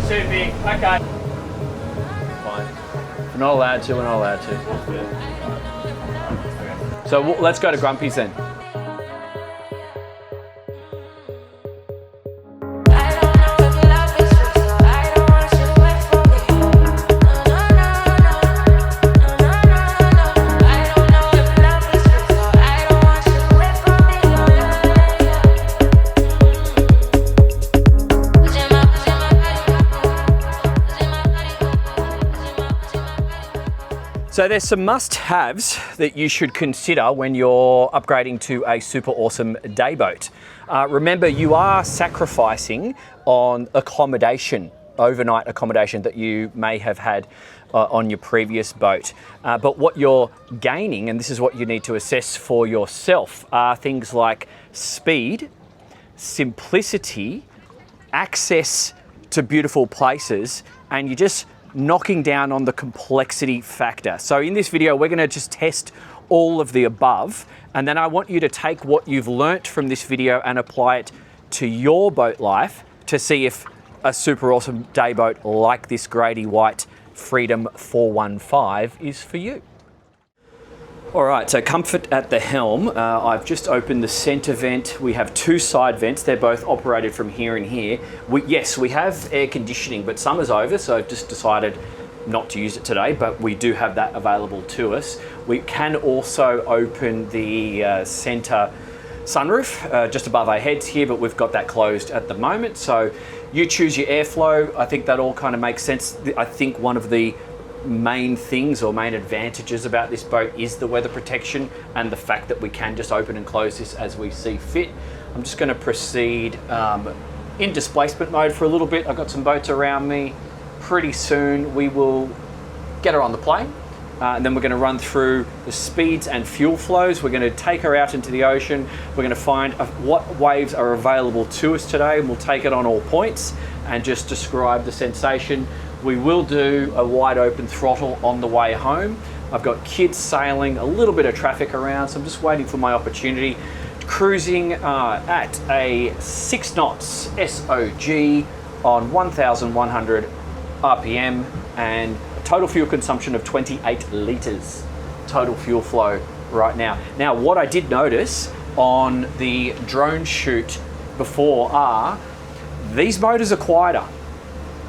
Too big. Okay. Fine. We're not allowed to, we're not allowed to. So let's go to Grumpy's then. So there's some must-haves that you should consider when you're upgrading to a super awesome day boat. Remember, you are sacrificing on accommodation, overnight accommodation that you may have had on your previous boat. But what you're gaining, and this is what you need to assess for yourself, are things like speed, simplicity, access to beautiful places, and you just knocking down on the complexity factor. So in this video, we're going to just test all of the above, and then I want you to take what you've learnt from this video and apply it to your boat life to see if a super awesome day boat like this Grady White Freedom 415 is for you. All right, so comfort at the helm. I've just opened the center vent. We have two side vents. They're both operated from here and here. Yes, we have air conditioning, but summer's over, so I've just decided not to use it today, but we do have that available to us. We can also open the center sunroof just above our heads here, but we've got that closed at the moment. So you choose your airflow. I think that all kind of makes sense. I think one of the main things or main advantages about this boat is the weather protection and the fact that we can just open and close this as we see fit. I'm just going to proceed in displacement mode for a little bit. I've got some boats around me. Pretty soon we will get her on the plane, and then we're going to run through the speeds and fuel flows. We're going to take her out into the ocean. We're going to find what waves are available to us today, and we'll take it on all points and just describe the sensation. We will do a wide open throttle on the way home. I've got kids sailing, a little bit of traffic around, so I'm just waiting for my opportunity. Cruising at a 6 knots SOG on 1,100 RPM and a total fuel consumption of 28 litres. Total fuel flow right now. Now, what I did notice on the drone shoot before are these motors are quieter.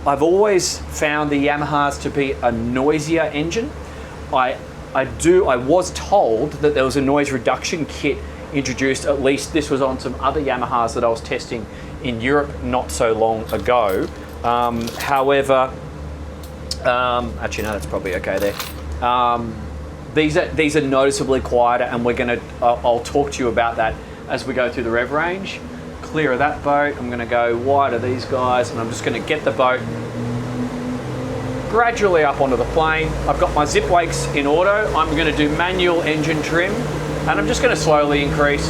I've always found the Yamahas to be a noisier engine. I was told that there was a noise reduction kit introduced, at least this was on some other Yamahas that I was testing in Europe not so long ago. However, actually no, that's probably okay there. These are noticeably quieter, and I'll talk to you about that as we go through the rev range. Clear of that boat, I'm going to go wide of these guys, and I'm just going to get the boat gradually up onto the plane. I've got my zip wakes in auto. I'm going to do manual engine trim, and I'm just going to slowly increase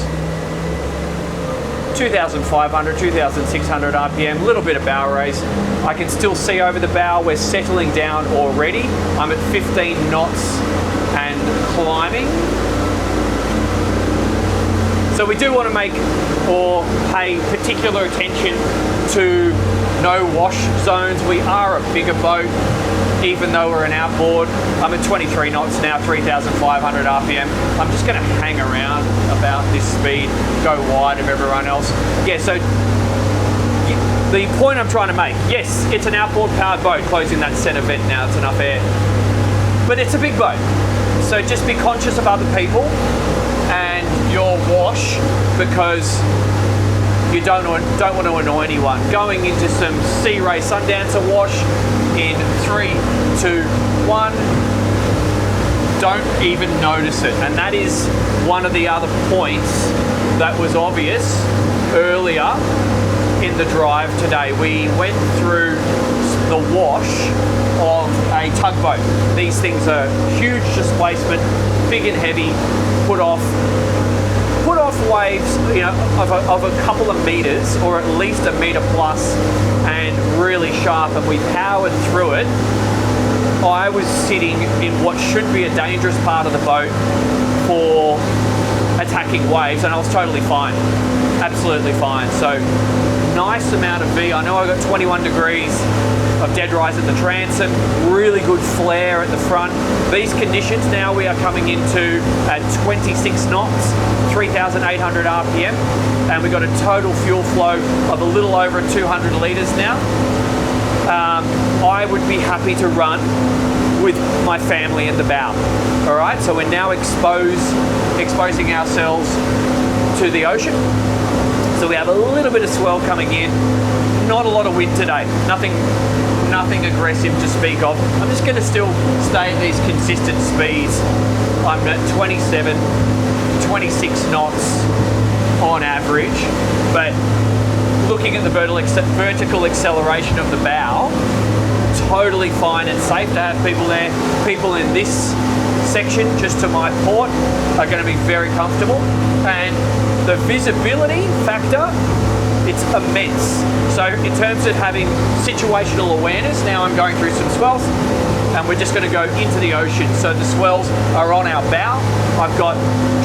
2,500, 2,600 RPM, a little bit of bow raise. I can still see over the bow, we're settling down already. I'm at 15 knots and climbing. So we do want to make or pay particular attention to no wash zones. We are a bigger boat, even though we're an outboard. I'm at 23 knots now, 3,500 RPM. I'm just going to hang around about this speed, go wide of everyone else. Yeah, so the point I'm trying to make, yes, it's an outboard powered boat, closing that center vent now, it's enough air. But it's a big boat, so just be conscious of other people and your wash, because you don't want to annoy anyone. Going into some Sea Ray Sundancer wash in 3, 2, 1. Don't even notice it. And that is one of the other points that was obvious earlier in the drive today. We went through the wash of a tugboat. These things are huge displacement, big and heavy, put off waves, you know, of a couple of meters, or at least a meter plus, and really sharp, and we powered through it. I was sitting in what should be a dangerous part of the boat for attacking waves, and I was totally fine, absolutely fine. So nice amount of V. I know I got 21 degrees of dead rise at the transom, really good flare at the front. These conditions now we are coming into at 26 knots, 3,800 RPM, and we've got a total fuel flow of a little over 200 litres now. I would be happy to run with my family in the bow. All right, so we're now exposing ourselves to the ocean. So we have a little bit of swell coming in, not a lot of wind today, nothing aggressive to speak of. I'm just going to still stay at these consistent speeds. I'm at 27, 26 knots on average, but looking at the vertical acceleration of the bow, totally fine and safe to have people there. People in this section just to my port are going to be very comfortable, and the visibility factor, it's immense. So in terms of having situational awareness, now I'm going through some swells and we're just going to go into the ocean. So the swells are on our bow. I've got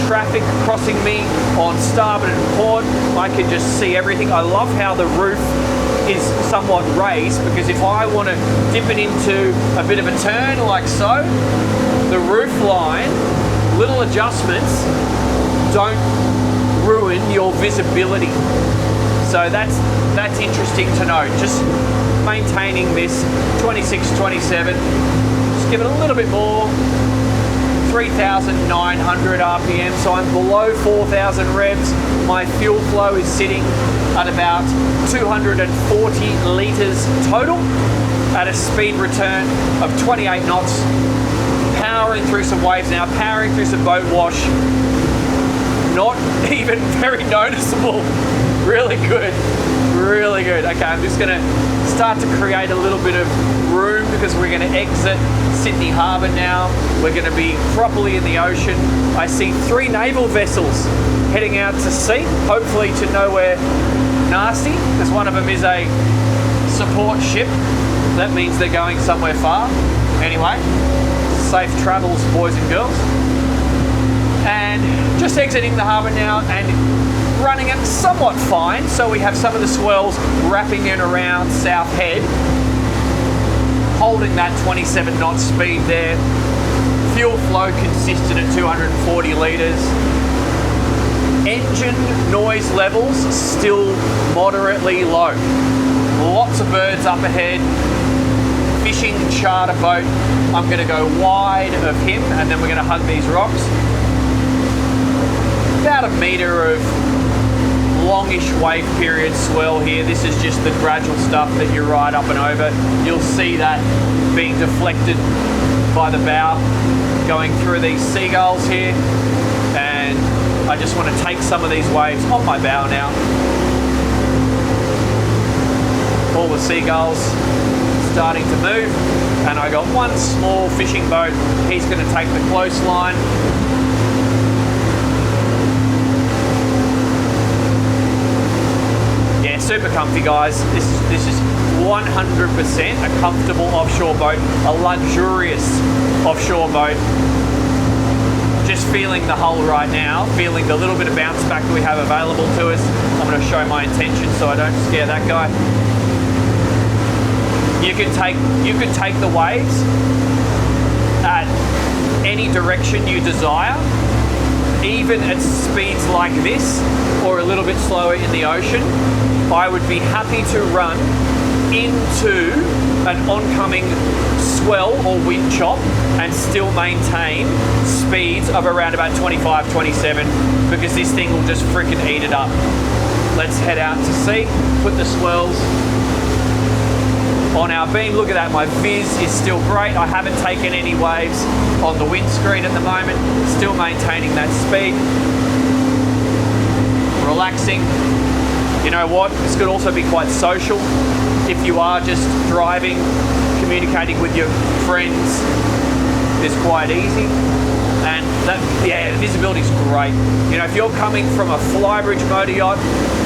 traffic crossing me on starboard and port. I can just see everything. I love how the roof is somewhat raised, because if I want to dip it into a bit of a turn like so, the roof line, little adjustments don't ruin your visibility. So that's interesting to know. Just maintaining this 26, 27, just give it a little bit more, 3,900 RPM, so I'm below 4,000 revs. My fuel flow is sitting at about 240 litres total at a speed return of 28 knots, powering through some waves now, powering through some boat wash, not even very noticeable. Really good, really good. Okay, I'm just gonna start to create a little bit of room because we're gonna exit Sydney Harbour now. We're gonna be properly in the ocean. I see 3 naval vessels heading out to sea, hopefully to nowhere nasty, because one of them is a support ship. That means they're going somewhere far. Anyway, safe travels, boys and girls. And just exiting the harbour now and running it somewhat fine. So we have some of the swells wrapping in around South Head, holding that 27 knot speed there. Fuel flow consistent at 240 litres. Engine noise levels still moderately low. Lots of birds up ahead. Fishing charter boat. I'm going to go wide of him and then we're going to hug these rocks. About a metre of longish wave period swell here. This is just the gradual stuff that you ride up and over. You'll see that being deflected by the bow going through these seagulls here, and I just want to take some of these waves on my bow now. All the seagulls starting to move, and I got one small fishing boat. He's going to take the close line. Yeah, super comfy, guys. This is 100% a comfortable offshore boat, a luxurious offshore boat. Just feeling the hull right now, feeling the little bit of bounce back that we have available to us. I'm going to show my intention so I don't scare that guy. You can take the waves at any direction you desire, even at speeds like this or a little bit slower in the ocean. I would be happy to run into an oncoming swell or wind chop and still maintain speeds of around about 25, 27, because this thing will just freaking eat it up. Let's head out to sea, put the swells on our beam. Look at that, my viz is still great. I haven't taken any waves on the windscreen at the moment, still maintaining that speed. Relaxing. You know what, this could also be quite social. If you are just driving, communicating with your friends is quite easy. And that, yeah, visibility is great. You know, if you're coming from a flybridge motor yacht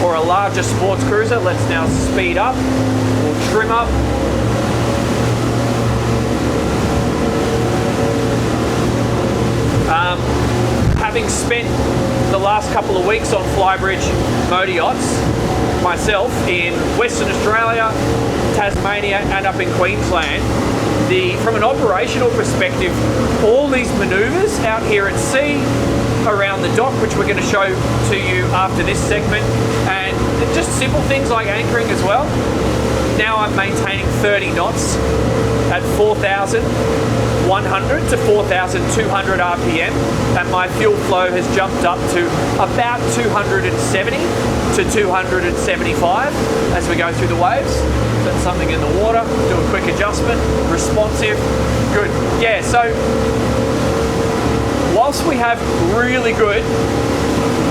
or a larger sports cruiser, let's now speed up. We'll trim up. Having spent the last couple of weeks on flybridge motor yachts, myself in Western Australia, Tasmania, and up in Queensland, from an operational perspective, all these maneuvers out here at sea, around the dock, which we're going to show to you after this segment, and just simple things like anchoring as well. Now I'm maintaining 30 knots at 4,100 to 4,200 RPM, and my fuel flow has jumped up to about 270 to 275 as we go through the waves. Set something in the water, do a quick adjustment, responsive, good. Yeah, so whilst we have really good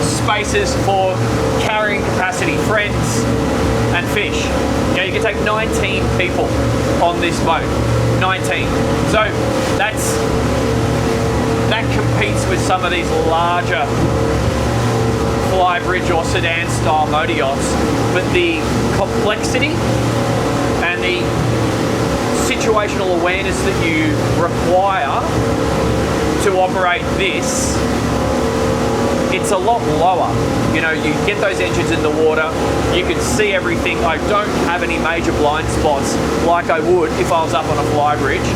spaces for carrying capacity, friends and fish, you know, you can take 19 people on this boat, 19. So that competes with some of these larger flybridge or sedan style motor yachts, but the complexity and the situational awareness that you require to operate this, it's a lot lower. You know, you get those engines in the water, you can see everything. I don't have any major blind spots like I would if I was up on a flybridge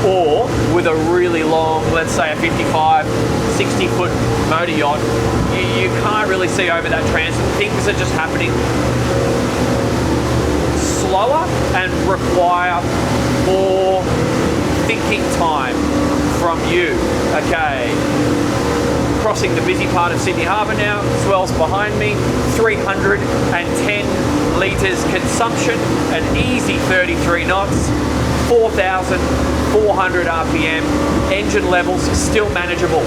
or with a really long, let's say a 55, 60 foot motor yacht. You can't really see over that transit. Things are just happening slower and require more thinking time from you. Okay, crossing the busy part of Sydney Harbour now, swells behind me, 310 litres consumption, an easy 33 knots, 4,400 RPM, engine levels still manageable,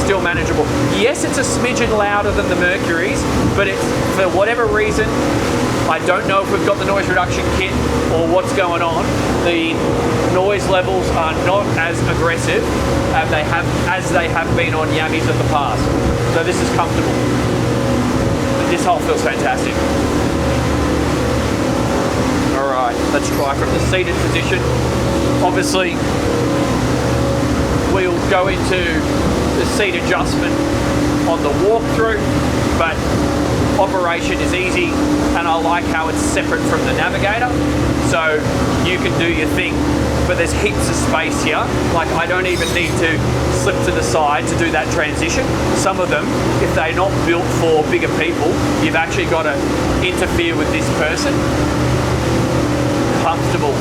still manageable. Yes, it's a smidgen louder than the Mercury's, but it's, for whatever reason, I don't know if we've got the noise reduction kit or what's going on. The noise levels are not as aggressive as they have been on Yammies in the past. So this is comfortable. This hull feels fantastic. All right, let's try from the seated position. Obviously, we'll go into the seat adjustment on the walkthrough, but operation is easy, and I like how it's separate from the navigator, so you can do your thing, but there's heaps of space here. Like, I don't even need to slip to the side to do that transition. Some of them, if they're not built for bigger people, you've actually got to interfere with this person. Comfortable.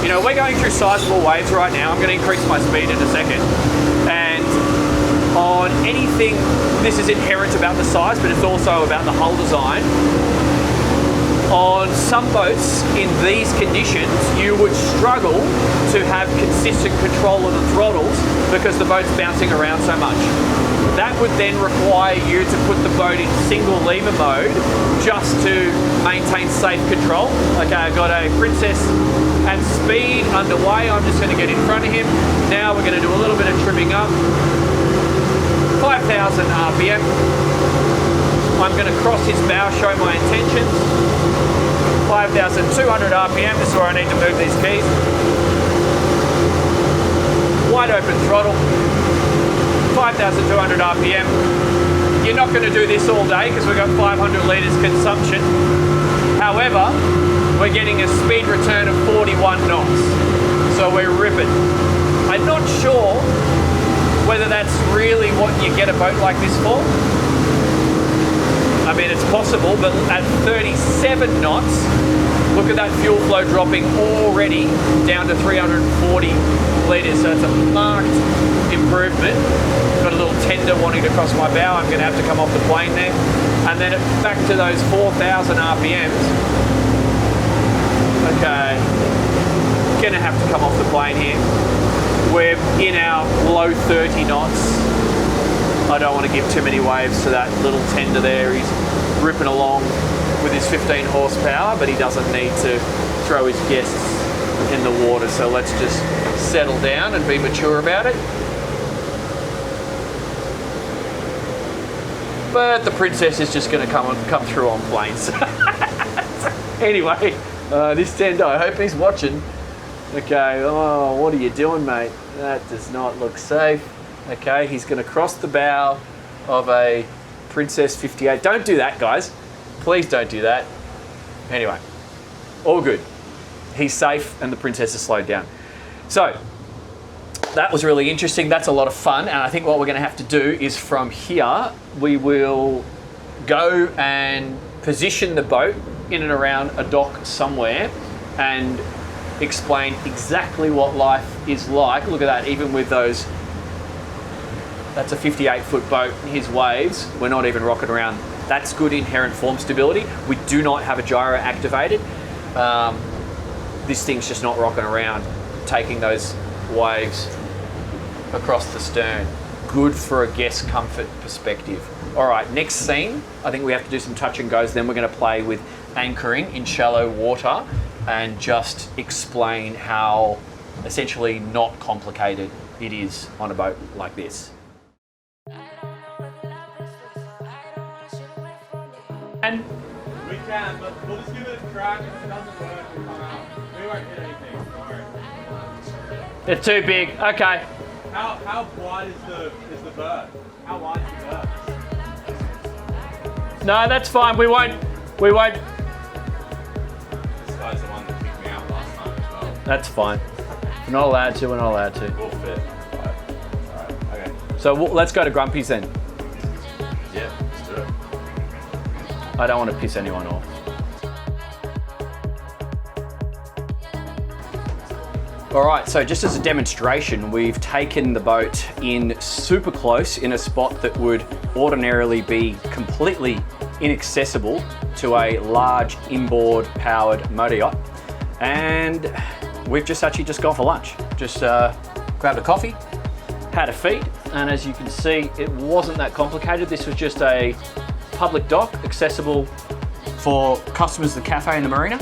You know, we're going through sizable waves right now. I'm going to increase my speed in a second, and on anything, this is inherent about the size, but it's also about the hull design. On some boats in these conditions, you would struggle to have consistent control of the throttles because the boat's bouncing around so much. That would then require you to put the boat in single lever mode just to maintain safe control. Okay, I've got a Princess and speed underway. I'm just going to get in front of him. Now we're going to do a little bit of trimming up. 5,000 RPM. I'm going to cross his bow, show my intentions. 5,200 RPM, this is where I need to move these keys. Wide open throttle. 5,200 RPM. You're not going to do this all day because we've got 500 litres consumption. However, we're getting a speed return of 41 knots. So we're ripping. I'm not sure whether that's really what you get a boat like this for. I mean, it's possible, but at 37 knots, look at that fuel flow dropping already down to 340 litres. So it's a marked improvement. Got a little tender wanting to cross my bow. I'm going to have to come off the plane there. And then back to those 4,000 RPMs. Okay, going to have to come off the plane here. We're in our low 30 knots. I don't want to give too many waves to that little tender there. He's ripping along with his 15 horsepower, but he doesn't need to throw his guests in the water. So let's just settle down and be mature about it. But the Princess is just going to come through on planes. Anyway, this tender, I hope he's watching. Okay, oh, what are you doing, mate? That does not look safe. Okay, he's going to cross the bow of a Princess 58. Don't do that, guys. Please don't do that. Anyway, all good. He's safe and the princess has slowed down. So that was really interesting. That's a lot of fun. And I think what we're going to have to do is from here, we will go and position the boat in and around a dock somewhere and explain exactly what life is like. Look at that, even with those, that's a 58-foot boat, his waves, we're not even rocking around. That's good inherent form stability. We do not have a gyro activated. This thing's just not rocking around, taking those waves across the stern. Good for a guest comfort perspective. All right, next scene, I think we have to do some touch and goes, then we're gonna play with anchoring in shallow water and just explain how essentially not complicated it is on a boat like this. And we can, but we'll just give it a crack. If it doesn't work, we'll come out. We won't hit anything, don't worry. they're too big, okay. How wide is the berth? How wide is the berth? No, that's fine, we won't. This guy's the one that kicked me out last time as well. That's fine. We're not allowed to, we're not allowed to. We'll fit. Alright, okay. So let's go to Grumpy's then. Yeah, let's do it. I don't want to piss anyone off. All right, so just as a demonstration, we've taken the boat in super close in a spot that would ordinarily be completely inaccessible to a large inboard powered motor yacht. And we've just gone for lunch. Just grabbed a coffee, had a feed, and as you can see, it wasn't that complicated. This was just a public dock accessible for customers of the cafe and the marina.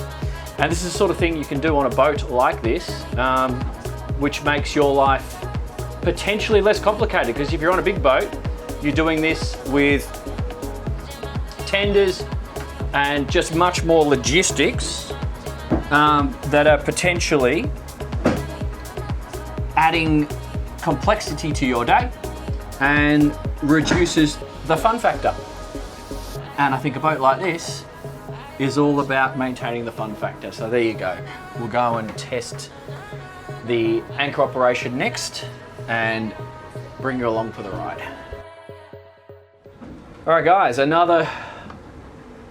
And this is the sort of thing you can do on a boat like this, which makes your life potentially less complicated, because if you're on a big boat, you're doing this with tenders and just much more logistics that are potentially adding complexity to your day and reduces the fun factor. And I think a boat like this is all about maintaining the fun factor. So there you go. We'll go and test the anchor operation next and bring you along for the ride. All right guys, another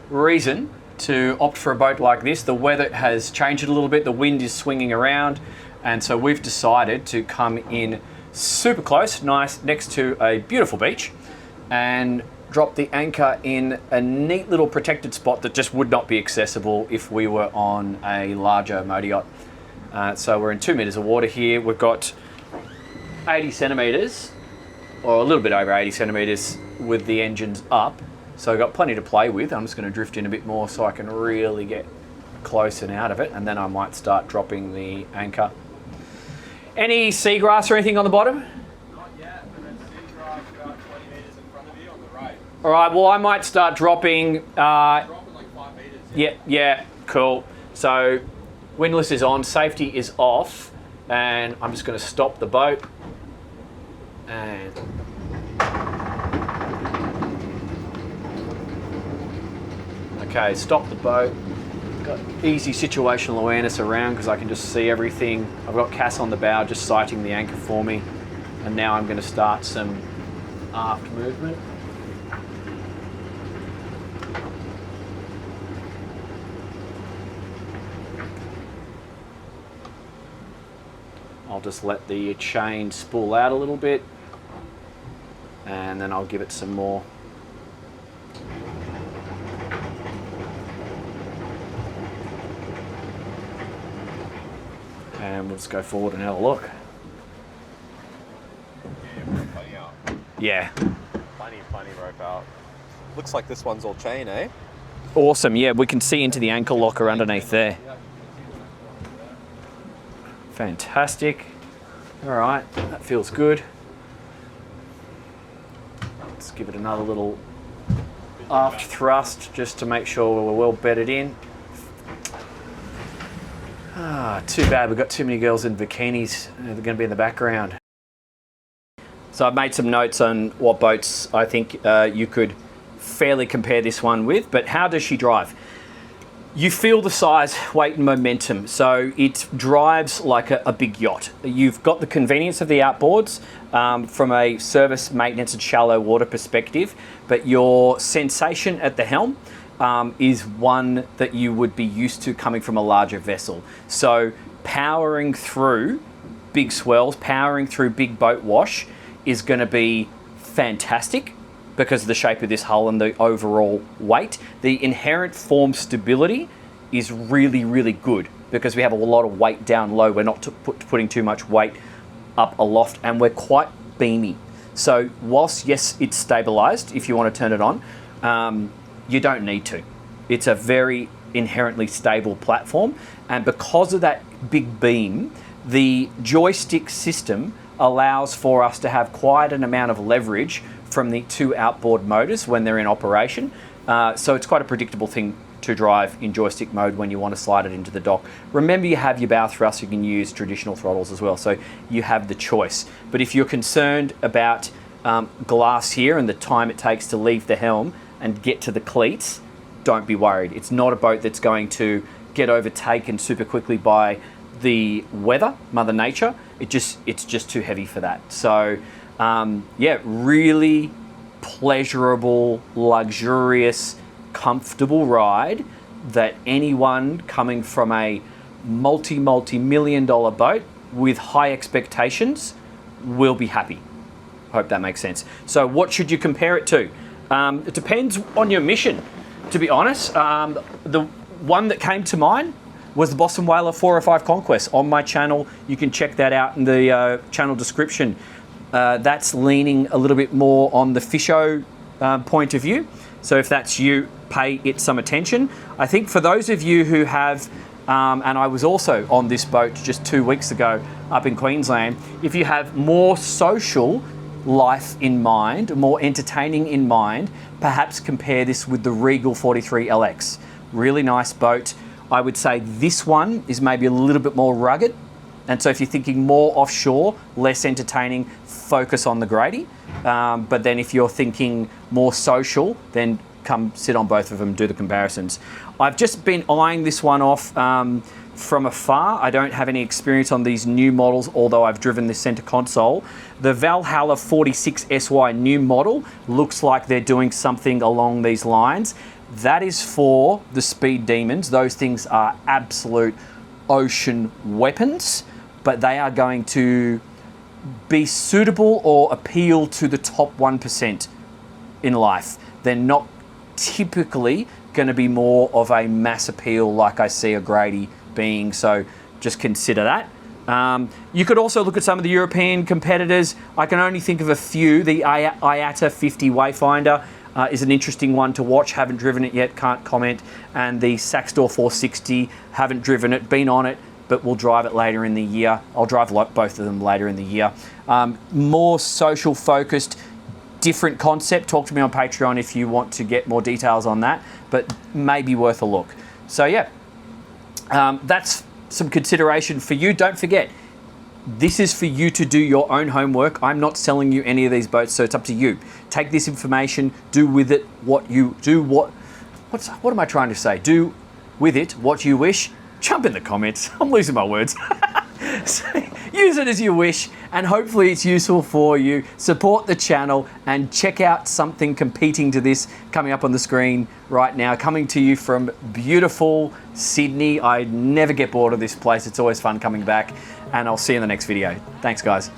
reason to opt for a boat like this. The weather has changed a little bit, the wind is swinging around, and so we've decided to come in super close, nice, next to a beautiful beach, and drop the anchor in a neat little protected spot that just would not be accessible if we were on a larger motor yacht. So we're in 2 meters of water here. We've got 80 centimeters, or a little bit over 80 centimeters with the engines up. So I've got plenty to play with. I'm just going to drift in a bit more so I can really get close and out of it, and then I might start dropping the anchor. Any seagrass or anything on the bottom? Not yet, but there's seagrass about 20 meters in front of you on the right. All right, well, I might start dropping. Dropping like 5 meters. Yeah, cool. So windlass is on, safety is off, and I'm just going to stop the boat. And okay, stop the boat. Got easy situational awareness around because I can just see everything. I've got Cass on the bow just sighting the anchor for me. And now I'm going to start some aft movement. I'll just let the chain spool out a little bit, and then I'll give it some more. And we'll just go forward and have a look. Yeah. Plenty rope out. Looks like this one's all chain, eh? Awesome, yeah, we can see into the ankle locker underneath there. Fantastic. All right, that feels good. Let's give it another little aft thrust just to make sure we're well bedded in. Too bad we've got too many girls in bikinis. They're going to be in the background. So I've made some notes on what boats I think you could fairly compare this one with, but how does she drive? You feel the size, weight and momentum. So it drives like a big yacht. You've got the convenience of the outboards from a service, maintenance and shallow water perspective, but your sensation at the helm is one that you would be used to coming from a larger vessel. So powering through big swells, powering through big boat wash is going to be fantastic because of the shape of this hull and the overall weight. The inherent form stability is really, really good because we have a lot of weight down low. We're not putting too much weight up aloft, and we're quite beamy. So whilst, yes, it's stabilized, if you want to turn it on, you don't need to. It's a very inherently stable platform, and because of that big beam, the joystick system allows for us to have quite an amount of leverage from the two outboard motors when they're in operation. So it's quite a predictable thing to drive in joystick mode when you want to slide it into the dock. Remember, you have your bow thrust, you can use traditional throttles as well, so you have the choice. But if you're concerned about glass here and the time it takes to leave the helm and get to the cleats, don't be worried. It's not a boat that's going to get overtaken super quickly by the weather, Mother Nature. It's just too heavy for that. So yeah, really pleasurable, luxurious, comfortable ride that anyone coming from a multi-million dollar boat with high expectations will be happy. Hope that makes sense. So what should you compare it to? It depends on your mission, to be honest. The one that came to mind was the Boston Whaler 405 Conquest. On my channel, you can check that out in the channel description. That's leaning a little bit more on the fisho point of view. So if that's you, pay it some attention. I think for those of you who have, and I was also on this boat just 2 weeks ago up in Queensland, if you have more social life in mind, more entertaining in mind, perhaps compare this with the Regal 43 LX. Really nice boat. I would say this one is maybe a little bit more rugged. And so if you're thinking more offshore, less entertaining, focus on the Grady. But then if you're thinking more social, then come sit on both of them, do the comparisons. I've just been eyeing this one off from afar. I don't have any experience on these new models, although I've driven this center console. The Valhalla 46 SY new model looks like they're doing something along these lines. That is for the speed demons. Those things are absolute ocean weapons, but they are going to be suitable or appeal to the top 1% in life. They're not typically going to be more of a mass appeal like I see a Grady being, so just consider that. You could also look at some of the European competitors. I can only think of a few. The IATA 50 Wayfinder is an interesting one to watch. Haven't driven it yet, can't comment. And the Saxdor 460, haven't driven it, been on it, but we'll drive it later in the year. I'll drive both of them later in the year. More social focused, different concept. Talk to me on Patreon if you want to get more details on that, but maybe worth a look. So yeah, that's some consideration for you. Don't forget, this is for you to do your own homework. I'm not selling you any of these boats, so it's up to you. Take this information, do with it what you do. What am I trying to say? Do with it what you wish. Jump in the comments. I'm losing my words. So, use it as you wish, and hopefully it's useful for you. Support the channel and check out something competing to this coming up on the screen right now, coming to you from beautiful Sydney. I never get bored of this place. It's always fun coming back, and I'll see you in the next video. Thanks, guys.